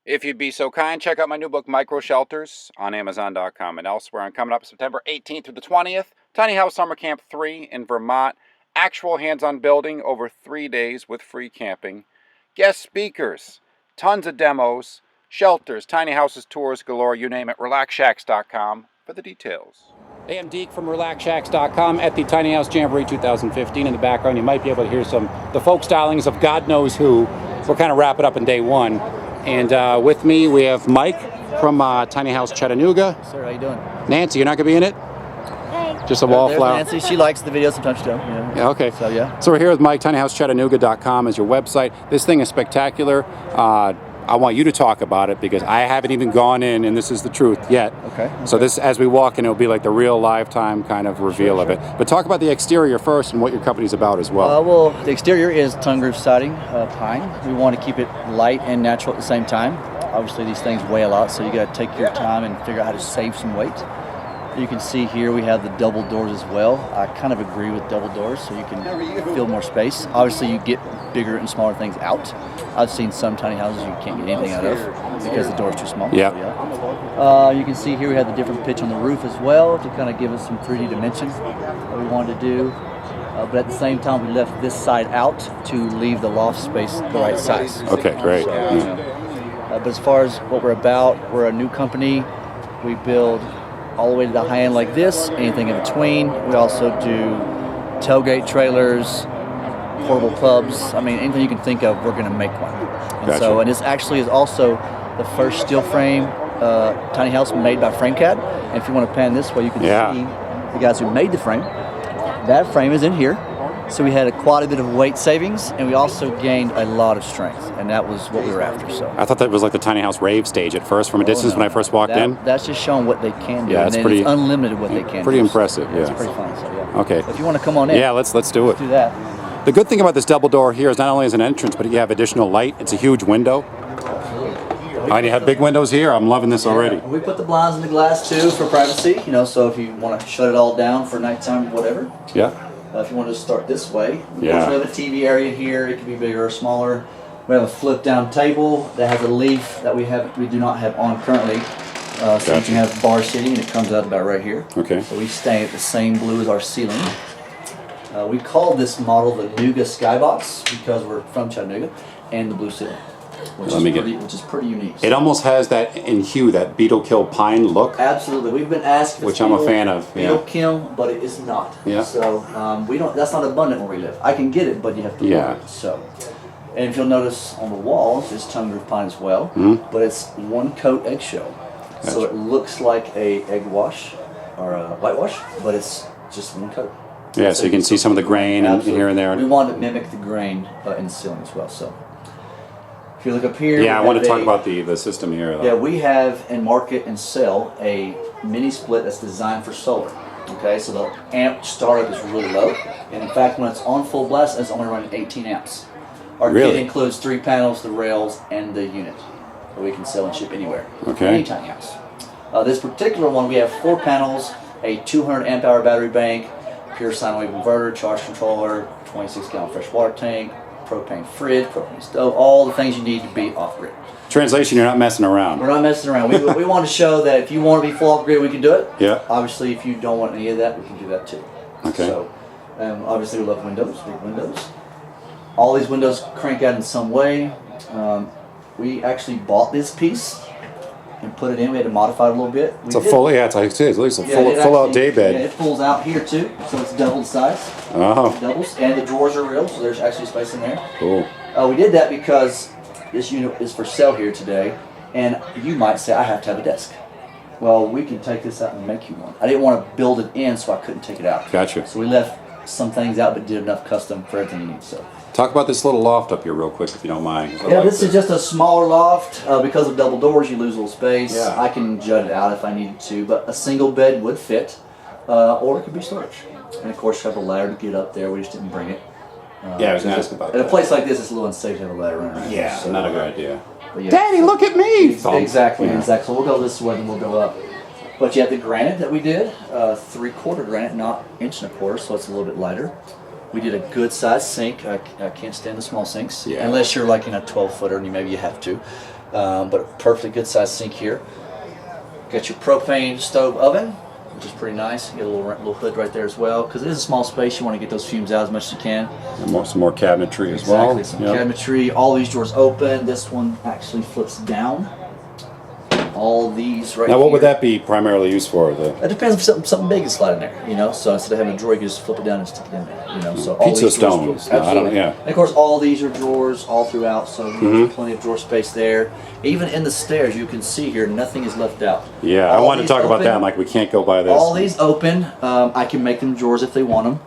If you'd be so kind, check out my new book, Micro Shelters, on Amazon.com and elsewhere. And coming up September 18th through the 20th, Tiny House Summer Camp 3 in Vermont. Actual hands-on building over 3 days with free camping. Guest speakers, tons of demos, shelters, tiny houses, tours galore, you name it. RelaxShacks.com for the details. Hey, I'm Deke from RelaxShacks.com at the Tiny House Jamboree 2015. In the background, you might be able to hear the folk stylings of God knows who. We're kind of wrapping up in day one. And with me, we have Mike from Tiny House Chattanooga. Sir, how you doing? Nancy, you're not going to be in it? Hey. Just a wallflower. Nancy, she likes the video sometimes too. Yeah, okay. So, yeah. So we're here with Mike, tinyhousechattanooga.com is your website. This thing is spectacular. I want you to talk about it because I haven't even gone in, and this is the truth, yet. Okay. So this, as we walk in, it'll be like the real lifetime kind of reveal of it. But talk about the exterior first and what your company's about as well. Well, the exterior is tongue roof siding, pine. We want to keep it light and natural at the same time. Obviously, these things weigh a lot, so you got to take your time and figure out how to save some weight. You can see here we have the double doors as well. I kind of agree with double doors, so you can feel more space. Obviously, you get bigger and smaller things out. I've seen some tiny houses you can't get anything out of because the door's too small. Yeah. You can see here we have the different pitch on the roof as well to kind of give us some 3D dimension that we wanted to do. But at the same time, we left this side out to leave the loft space the right size. Okay, great. But as far as what we're about, we're a new company. We build all the way to the high end like this, anything in between. We also do tailgate trailers, portable pubs. I mean, anything you can think of, we're going to make one. And Gotcha. so, and this actually is also the first steel frame tiny house made by FrameCAD. And if you want to pan this way, you can see the guys who made the frame. That frame is in here. So we had quite a bit of weight savings, and we also gained a lot of strength, and that was what we were after. So I thought that was like the Tiny House rave stage at first from a distance when I first walked in. That's just showing what they can do. Yeah, and it's unlimited what they can do. Pretty impressive, It's yeah. pretty fun, so yeah. Okay. If you want to come on in. Yeah, let's do it. Let's do that. The good thing about this double door here is not only as an entrance, but you have additional light. It's a huge window. And you have big windows here. I'm loving this already. We put the blinds in the glass too for privacy, so if you want to shut it all down for nighttime, whatever. Yeah. If you want to start this way, Yeah. we have a TV area here. It can be bigger or smaller. We have a flip-down table that has a leaf that we do not have on currently. So you can have bar seating, and it comes out about right here. Okay. So we stay at the same blue as our ceiling. We call this model the Nougat Skybox because we're from Chattanooga, and the blue ceiling, which is pretty unique. It almost has that in hue, that beetle kill pine look. Absolutely, we've been asked, which I'm a fan of. Beetle kill, but it is not. Yeah. So we don't. That's not abundant where we live. I can get it, but you have to. Yeah. Work. So, and if you'll notice on the walls, it's tongue roof pine as well, but it's one coat eggshell, so it looks like a egg wash or a whitewash, but it's just one coat. Yeah, so you can see some of the grain and here and there. We want to mimic the grain in the ceiling as well. So. If you look up here, yeah, I want to talk about the system here. Yeah, we have and market and sell a mini split that's designed for solar. Okay, so the amp startup is really low, and in fact, when it's on full blast, it's only running 18 amps. Our kit includes 3 panels, the rails, and the unit that we can sell and ship anywhere. Okay. Any tiny house. This particular one, we have 4 panels, a 200 amp hour battery bank, pure sine wave inverter, charge controller, 26 gallon freshwater tank, propane fridge, propane stove, all the things you need to be off-grid. Translation, you're not messing around. We're not messing around. We want to show that if you want to be full off-grid, we can do it. Yeah. Obviously, if you don't want any of that, we can do that too. Okay. So, obviously, we love windows, big windows. All these windows crank out in some way. We actually bought this piece and put it in. We had to modify it a little bit. It's a full, it's like it's at least a full-out day bed. Yeah, it pulls out here too, so it's double size. Oh. Doubles, and the drawers are real, so there's actually space in there. Cool. We did that because this unit is for sale here today, and you might say, I have to have a desk. Well, we can take this out and make you one. I didn't want to build it in, so I couldn't take it out. Gotcha. So we left some things out, but did enough custom for everything you need. So. Talk about this little loft up here real quick, if you don't mind. Yeah, this is just a smaller loft. Because of double doors, you lose a little space. Yeah. I can jut it out if I needed to, but a single bed would fit, or it could be storage. And of course, you have a ladder to get up there. We just didn't bring it. Yeah, I was going to ask about that. At a place like this, it's a little unsafe to have a ladder around. Yeah, so, not a good idea. Yeah. Daddy, look at me! Exactly, Yeah. exactly. So we'll go this way, then we'll go up. But you have the granite that we did, 3/4 granite, not 1.25 inch, so it's a little bit lighter. We did a good sized sink. I can't stand the small sinks, unless you're like in a 12-footer and maybe you have to. but perfectly good sized sink here. Got your propane stove oven, which is pretty nice. You get a little hood right there as well, because it is a small space. You want to get those fumes out as much as you can. And some more cabinetry as well. Exactly, some cabinetry. All these drawers open. This one actually flips down. All these right now, what here. would that be primarily used for? It depends if something big is slide in there, you know. So instead of having a drawer, you can just flip it down and stick it in there, you know. So all Pizza these stones. Drawers, absolutely. And of course, all these are drawers all throughout, so there's plenty of drawer space there. Even in the stairs, you can see here, nothing is left out. Yeah, I wanted to talk about that. I'm like, we can't go by this. All these open. I can make them drawers if they want them.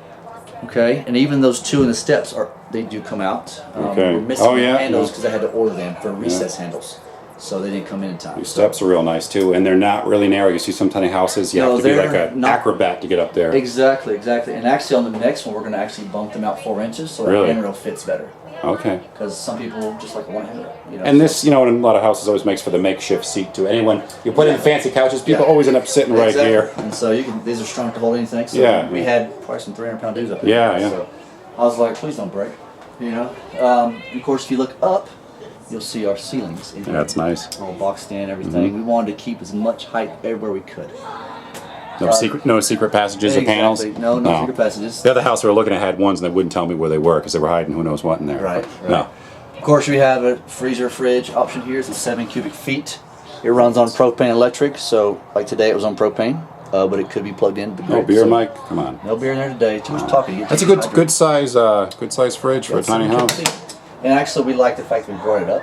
Okay, and even those two in the steps they do come out. Okay. We're missing the handles because I had to order them for recess handles. So they didn't come in time. These steps are real nice too, and they're not really narrow. You see some tiny houses, you have to be like an acrobat to get up there. Exactly. And actually on the next one, we're going to actually bump them out 4 inches so that handrail fits better. Okay. Because some people just like one handrail. You know, and this, you know, in a lot of houses always makes for the makeshift seat too. Anyone, you put in fancy couches, people always end up sitting right here. And so these are strong to hold anything. So we had probably some 300-pound dudes up there. So I was like, please don't break. You know. Of course, if you look up, you'll see our ceilings. Yeah, that's nice. Little box stand, everything. We wanted to keep as much height everywhere we could. No secret passages or panels? No secret passages. The other house we were looking at had ones and they wouldn't tell me where they were because they were hiding who knows what in there. Right. No. Of course, we have a freezer fridge option here. It's 7 cubic feet. It runs on propane electric, so like today it was on propane, but it could be plugged in. No beer, Mike? Come on. No beer in there today. Too much talking. That's a good size fridge for a tiny house. And actually, we like the fact that we brought it up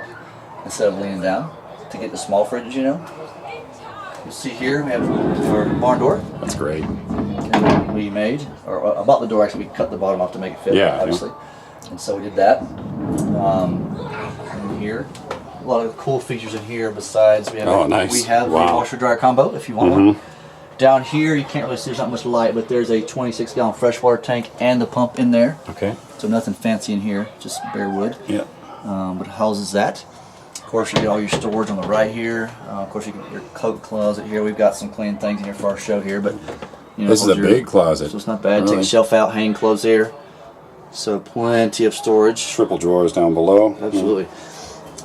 instead of leaning down to get the small fridges, you know. You see here we have our barn door. That's great. We made, or about the door actually, we cut the bottom off to make it fit, obviously. And so we did that. In here, a lot of cool features in here. Besides, we have we have a washer dryer combo if you want one. Down here, you can't really see, there's not much light, but there's a 26-gallon freshwater tank and the pump in there. Okay. So nothing fancy in here, just bare wood. Yeah. But it houses that. Of course, you get all your storage on the right here. Of course, you get your coat closet here. We've got some clean things in here for our show here, but you know, this is a big closet. So it's not bad. Take the shelf out, hang clothes there. So plenty of storage. Triple drawers down below. Absolutely.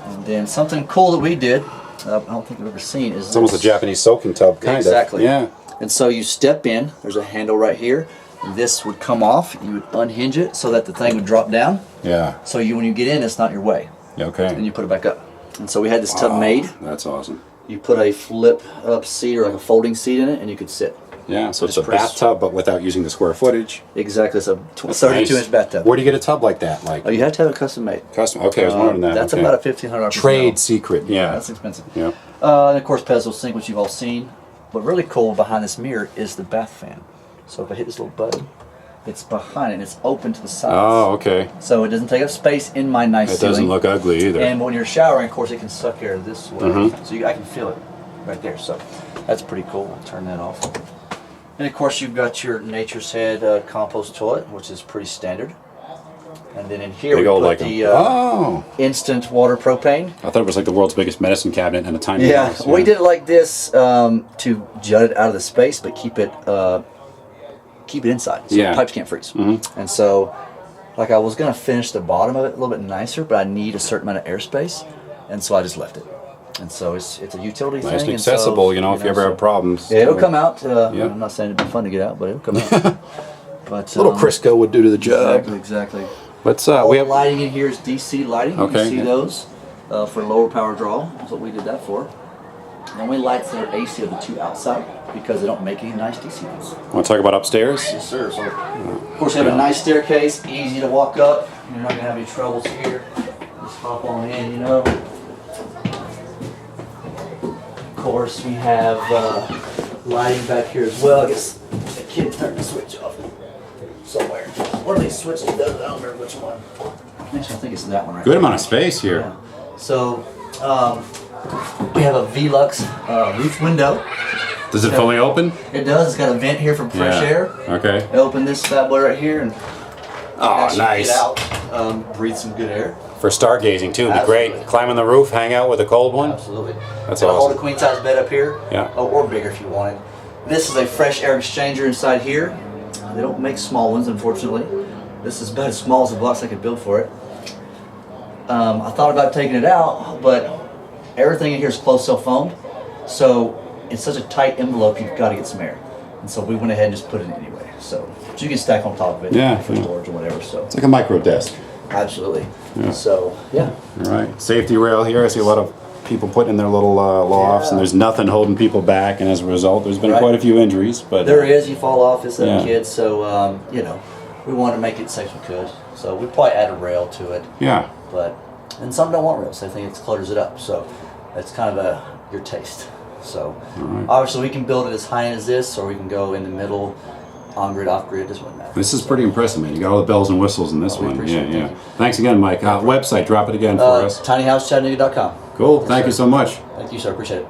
And then something cool that we did, I don't think I've ever seen, is it's almost a Japanese soaking tub, kind of. Exactly. Yeah. And so you step in. There's a handle right here. This would come off. You would unhinge it so that the thing would drop down. Yeah. So when you get in, it's not your way. Okay. And you put it back up. And so we had this tub made. That's awesome. You put a flip up seat or like a folding seat in it, and you could sit. Yeah, so it's a bathtub, but without using the square footage. Exactly, it's a 32-inch bathtub. Where do you get a tub like that? Like, oh, you have to have it custom made. Custom. Okay, I was wondering that. That's about a $1,500 trade secret. Yeah, that's expensive. Yeah. And of course, pedestal sink, which you've all seen. But really cool behind this mirror is the bath fan. So if I hit this little button, it's behind it. And it's open to the sides. Oh, okay. So it doesn't take up space in my nice ceiling. It doesn't look ugly either. And when you're showering, of course, it can suck air this way. So I can feel it right there. So that's pretty cool. We'll turn that off. And of course, you've got your Nature's Head compost toilet, which is pretty standard. And then in here we put the instant water propane. I thought it was like the world's biggest medicine cabinet in a tiny house. Yeah, we did it like this to jut it out of the space, but keep it inside, so the pipes can't freeze. And so, like I was gonna finish the bottom of it a little bit nicer, but I need a certain amount of airspace, and so I just left it. And so it's a utility thing. Nice and accessible, so, if you ever have problems. Yeah, it'll come out. I'm not saying it'd be fun to get out, but it'll come out. But little Crisco would do to the job. Exactly. Let's we have lighting in here is DC lighting. Okay. You can see those for lower power draw. That's what we did that for. And then we lights that are AC of the two outside because they don't make any nice DC ones. Want to talk about upstairs? Yes, sir. So, of course, we have a nice staircase, easy to walk up. You're not going to have any troubles here. Just hop on in, you know. Of course, we have lighting back here as well. I guess the kid turned the switch off somewhere. One of these switches does it. I don't remember which one. Actually, I think it's that one right Good there. amount of space here. Yeah. So, we have a Velux roof window. Does it fully open? It does. It's got a vent here for fresh air. Okay. I open this bad boy right here and nice. Get out, breathe some good air. For stargazing too, it'd be great. Climb on the roof, hang out with a cold one. Absolutely. That's awesome. Hold a awesome. queen size bed up here. Yeah. Or bigger if you wanted. This is a fresh air exchanger inside here. They don't make small ones, unfortunately. This is about as small as the box I could build for it. I thought about taking it out, but everything in here is closed cell foamed, so in such a tight envelope, you've got to get some air. And so we went ahead and just put it in anyway. So you can stack on top of it, Yeah, for storage or whatever. So it's like a micro desk. absolutely. Yeah. So yeah. All right, safety rail here. I see a lot of people putting in their little lofts, and there's nothing holding people back. And as a result, there's been quite a few injuries. But there is. You fall off as a Yeah. kid, so you know, we wanted to make it safe as we could. So we probably add a rail to it. Yeah. But and some don't want rails. They think it clutters it up. So it's kind of your taste. So obviously we can build it as high as this, or we can go in the middle, on grid, off grid. Doesn't really matter. This is pretty impressive, man. You got all the bells and whistles in this we one. appreciate Yeah, it. yeah. Thank you. Thanks again, Mike. Website, drop it again for us. TinyHouseChattanooga.com. Cool. Yes, Thank sir. you so much. Thank you, sir. Appreciate it.